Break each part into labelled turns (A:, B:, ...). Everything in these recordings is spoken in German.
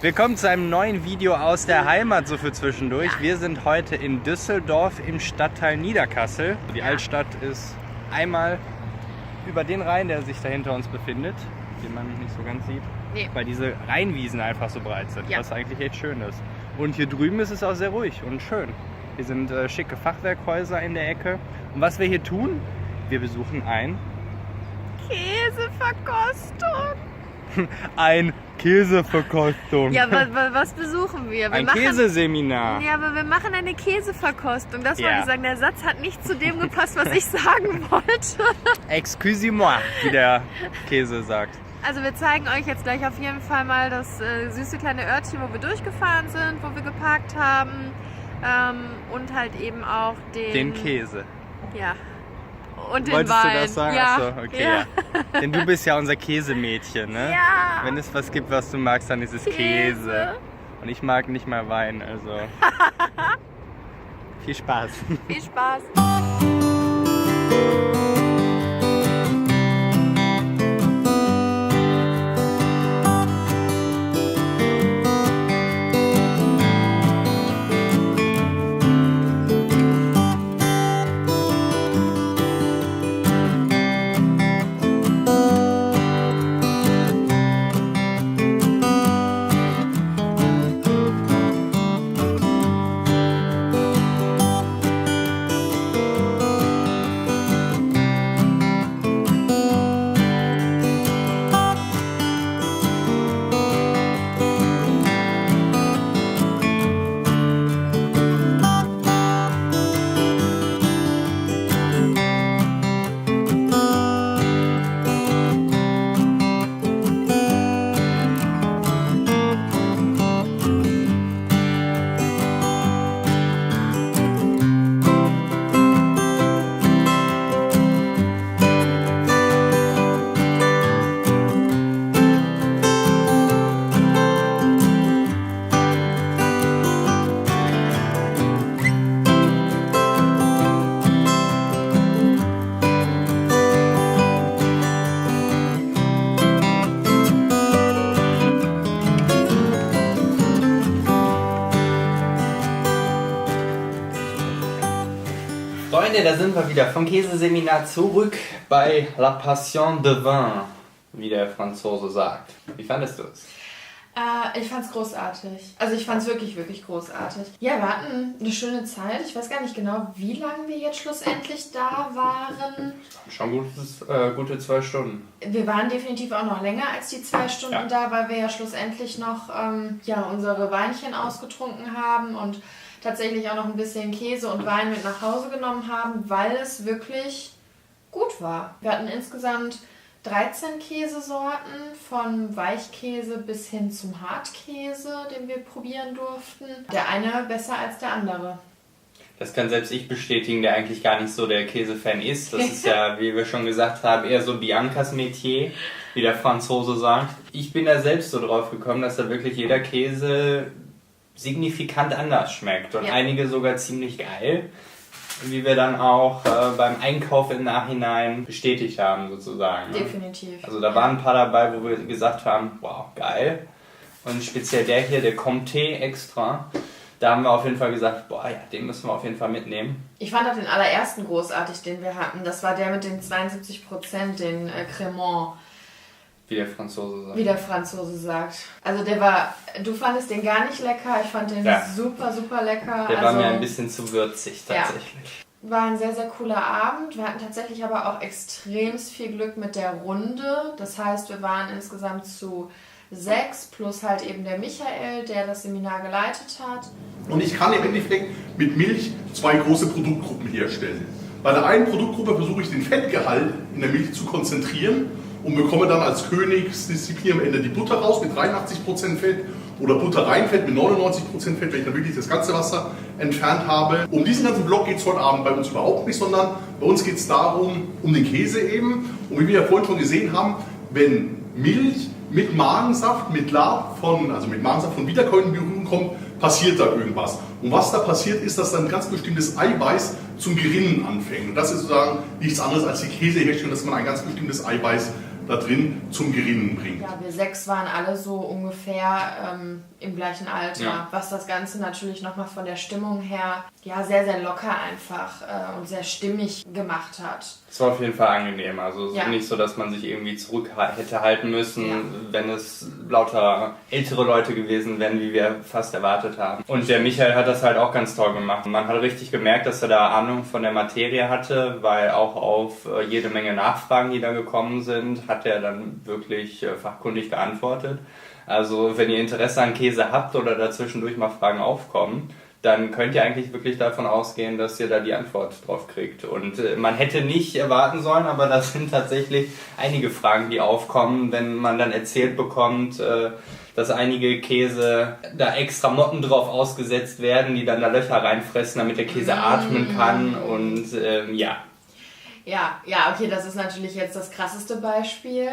A: Willkommen zu einem neuen Video aus der Heimat, so für zwischendurch. Wir sind heute in Düsseldorf im Stadtteil Niederkassel. Die Altstadt ist einmal über den Rhein, der sich da hinter uns befindet, den man nicht so ganz sieht, weil diese Rheinwiesen einfach so breit sind, was eigentlich echt schön ist. Und hier drüben ist es auch sehr ruhig und schön. Hier sind schicke Fachwerkhäuser in der Ecke. Und was wir hier tun, wir besuchen ein
B: Käseverkostung.
A: Ein Käseverkostung.
B: Ja, was besuchen wir?
A: Ein Käseseminar.
B: Ja, aber wir machen eine Käseverkostung. Das wollte ich sagen. Der Satz hat nicht zu dem gepasst, was ich sagen wollte.
A: Excusez-moi, wie der Käse sagt.
B: Also wir zeigen euch jetzt gleich auf jeden Fall mal das süße kleine Örtchen, wo wir durchgefahren sind, wo wir geparkt haben. Und halt eben auch den
A: Käse.
B: Ja. Und den
A: Wolltest
B: Wein.
A: Du das sagen?
B: Ja.
A: Achso, okay, ja. Denn du bist ja unser Käsemädchen, ne?
B: Ja.
A: Wenn es was gibt, was du magst, dann ist es Käse. Und ich mag nicht mal Wein, also viel Spaß.
B: Viel Spaß.
A: Freunde, da sind wir wieder vom Käseseminar zurück bei La Passion de Vin, wie der Franzose sagt. Wie fandest du es?
C: Ich fand's großartig. Also ich fand's wirklich, wirklich großartig. Ja, wir hatten eine schöne Zeit. Ich weiß gar nicht genau, wie lange wir jetzt schlussendlich da waren.
A: Schon gute 2 Stunden.
C: Wir waren definitiv auch noch länger als die 2 Stunden da, weil wir ja schlussendlich noch unsere Weinchen ausgetrunken haben und tatsächlich auch noch ein bisschen Käse und Wein mit nach Hause genommen haben, weil es wirklich gut war. Wir hatten insgesamt 13 Käsesorten, von Weichkäse bis hin zum Hartkäse, den wir probieren durften. Der eine besser als der andere.
A: Das kann selbst ich bestätigen, der eigentlich gar nicht so der Käsefan ist. Das ist ja, wie wir schon gesagt haben, eher so Biancas Metier, wie der Franzose sagt. Ich bin da selbst so drauf gekommen, dass da wirklich jeder Käse signifikant anders schmeckt und einige sogar ziemlich geil, wie wir dann auch beim Einkauf im Nachhinein bestätigt haben sozusagen. Ne?
C: Definitiv.
A: Also da waren ein paar dabei, wo wir gesagt haben, wow, geil. Und speziell der hier, der Comté extra, da haben wir auf jeden Fall gesagt, boah ja, den müssen wir auf jeden Fall mitnehmen.
C: Ich fand auch den allerersten großartig, den wir hatten. Das war der mit den 72%, den Cremant.
A: Wie der Franzose sagt.
C: Wie der Franzose sagt. Also du fandest den gar nicht lecker, ich fand den super, super lecker.
A: Der war mir ein bisschen zu würzig tatsächlich.
C: War ein sehr, sehr cooler Abend. Wir hatten tatsächlich aber auch extrem viel Glück mit der Runde. Das heißt, wir waren insgesamt zu 6 plus halt eben der Michael, der das Seminar geleitet hat.
D: Und ich kann im Endeffekt mit Milch 2 große Produktgruppen herstellen. Bei der einen Produktgruppe versuche ich den Fettgehalt in der Milch zu konzentrieren und bekomme dann als Königsdisziplin am Ende die Butter raus mit 83% Fett oder Butterreinfett mit 99% Fett, wenn ich dann wirklich das ganze Wasser entfernt habe. Um diesen ganzen Block geht es heute Abend bei uns überhaupt nicht, sondern bei uns geht es darum, um den Käse eben. Und wie wir ja vorhin schon gesehen haben, wenn Milch mit Magensaft, mit Magensaft von Wiederkäuern in Berührung kommt, passiert da irgendwas. Und was da passiert, ist, dass dann ein ganz bestimmtes Eiweiß zum Gerinnen anfängt. Und das ist sozusagen nichts anderes als die Käseherstellung, dass man ein ganz bestimmtes Eiweiß da drin zum Gerinnen bringt.
C: Ja, wir 6 waren alle so ungefähr im gleichen Alter, was das Ganze natürlich nochmal von der Stimmung her ja sehr, sehr locker einfach und sehr stimmig gemacht hat.
A: Es war auf jeden Fall angenehm, also es ist nicht so, dass man sich irgendwie zurück hätte halten müssen, wenn es lauter ältere Leute gewesen wären, wie wir fast erwartet haben. Und der Michael hat das halt auch ganz toll gemacht. Man hat richtig gemerkt, dass er da Ahnung von der Materie hatte, weil auch auf jede Menge Nachfragen, die da gekommen sind, hat er dann wirklich fachkundig geantwortet. Also wenn ihr Interesse an Käse habt oder dazwischendurch mal Fragen aufkommen, dann könnt ihr eigentlich wirklich davon ausgehen, dass ihr da die Antwort drauf kriegt. Und man hätte nicht erwarten sollen, aber das sind tatsächlich einige Fragen, die aufkommen, wenn man dann erzählt bekommt, dass einige Käse da extra Motten drauf ausgesetzt werden, die dann da Löcher reinfressen, damit der Käse atmen kann und Ja,
C: okay, das ist natürlich jetzt das krasseste Beispiel.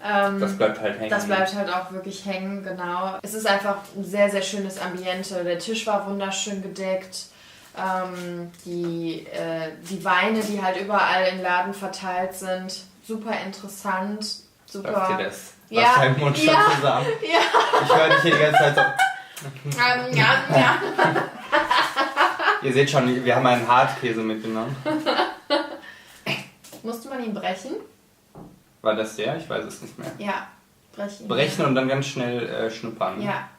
A: Das bleibt halt hängen.
C: Das bleibt halt auch wirklich hängen, genau. Es ist einfach ein sehr, sehr schönes Ambiente. Der Tisch war wunderschön gedeckt. Die Weine, die halt überall im Laden verteilt sind, super interessant. Super.
A: Läuft dir das? Was dein Mund schon zusammen? Ja. Ich höre dich hier die ganze Zeit so. Ihr seht schon, wir haben einen Hartkäse mitgenommen.
C: Musste man ihn brechen?
A: War das der? Ich weiß es nicht mehr.
C: Ja, brechen.
A: Brechen und dann ganz schnell schnuppern.
C: Ja.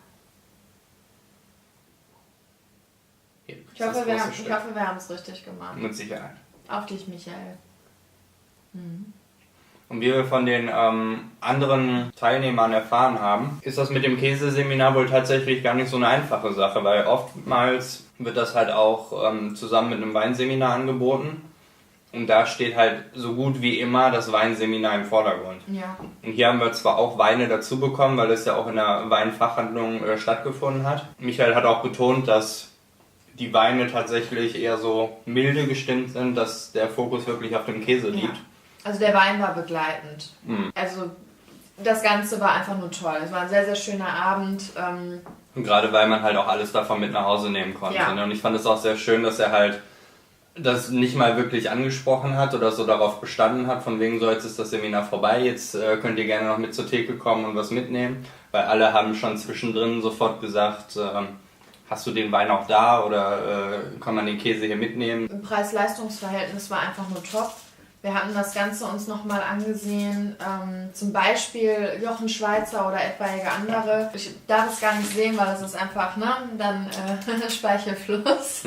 A: Hier,
C: Ich hoffe, wir haben es richtig gemacht.
A: mit Sicherheit.
C: Auf dich, Michael.
A: Und wie wir von den anderen Teilnehmern erfahren haben, ist das mit dem Käseseminar wohl tatsächlich gar nicht so eine einfache Sache, weil oftmals wird das halt auch zusammen mit einem Weinseminar angeboten. Und da steht halt so gut wie immer das Weinseminar im Vordergrund.
C: Ja.
A: Und hier haben wir zwar auch Weine dazu bekommen, weil es ja auch in der Weinfachhandlung stattgefunden hat. Michael hat auch betont, dass die Weine tatsächlich eher so milde gestimmt sind, dass der Fokus wirklich auf dem Käse liegt.
C: Ja. Also der Wein war begleitend. Also das Ganze war einfach nur toll. Es war ein sehr, sehr schöner Abend.
A: Und gerade weil man halt auch alles davon mit nach Hause nehmen konnte.
C: Ja.
A: Und ich fand es auch sehr schön, dass er halt das nicht mal wirklich angesprochen hat oder so darauf bestanden hat, von wegen so, jetzt ist das Seminar vorbei, jetzt könnt ihr gerne noch mit zur Theke kommen und was mitnehmen, weil alle haben schon zwischendrin sofort gesagt, hast du den Wein auch da oder kann man den Käse hier mitnehmen?
C: Im Preis-Leistungs-Verhältnis war einfach nur top. Wir hatten das Ganze uns nochmal angesehen, zum Beispiel Jochen Schweizer oder etwaige andere. Ich darf es gar nicht sehen, weil es ist einfach, dann Speichelfluss.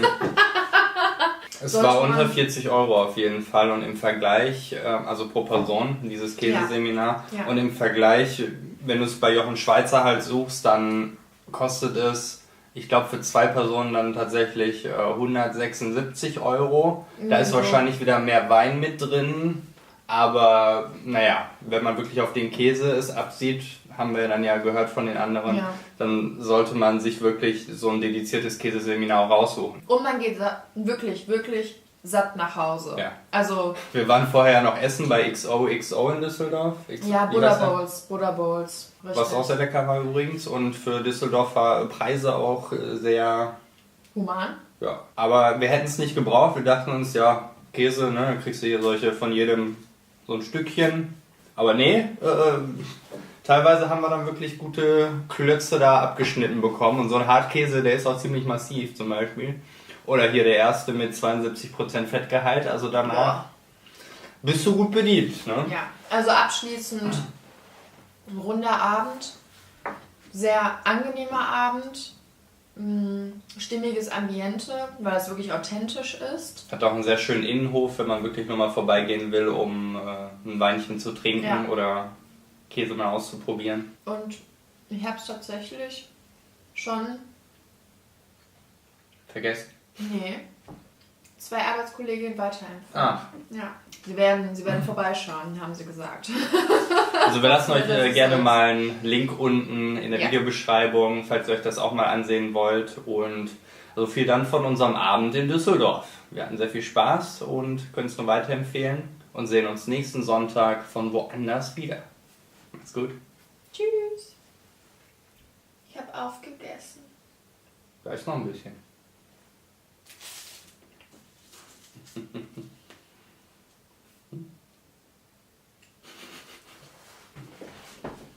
A: Es war unter 40 Euro auf jeden Fall und im Vergleich, also pro Person, dieses Käseseminar,
C: Ja.
A: und im Vergleich, wenn du es bei Jochen Schweizer halt suchst, dann kostet es, ich glaube für 2 Personen dann tatsächlich 176 Euro. Da ist wahrscheinlich wieder mehr Wein mit drin, aber naja, wenn man wirklich auf den Käse es absieht, haben wir dann ja gehört von den anderen, dann sollte man sich wirklich so ein dediziertes Käseseminar raussuchen.
C: Und man geht wirklich, wirklich satt nach Hause.
A: Ja.
C: Also,
A: Wir waren vorher noch essen bei XOXO in Düsseldorf.
C: Buddha Bowls. Richtig.
A: Was auch sehr lecker war übrigens und für Düsseldorfer Preise auch sehr
C: human.
A: Ja, aber wir hätten es nicht gebraucht. Wir dachten uns, ja, Käse, ne, dann kriegst du hier solche von jedem so ein Stückchen. Aber nee, teilweise haben wir dann wirklich gute Klötze da abgeschnitten bekommen. Und so ein Hartkäse, der ist auch ziemlich massiv zum Beispiel. Oder hier der erste mit 72% Fettgehalt. Also danach bist du gut bedient. Ne?
C: Ja, also abschließend ein runder Abend. Sehr angenehmer Abend. Stimmiges Ambiente, weil es wirklich authentisch ist.
A: Hat auch einen sehr schönen Innenhof, wenn man wirklich nur mal vorbeigehen will, um ein Weinchen zu trinken oder Käse mal auszuprobieren.
C: Und ich habe es tatsächlich schon...
A: Vergessen?
C: Nee. 2 Arbeitskolleginnen weiterempfehlen.
A: Ah.
C: Ja. Sie werden vorbeischauen, haben sie gesagt.
A: Also wir lassen euch gerne mal einen Link unten in der Videobeschreibung, falls ihr euch das auch mal ansehen wollt. Und so viel dann von unserem Abend in Düsseldorf. Wir hatten sehr viel Spaß und können es nur weiterempfehlen und sehen uns nächsten Sonntag von woanders wieder. Macht's gut.
C: Tschüss. Ich habe aufgegessen.
A: Da ist noch ein bisschen.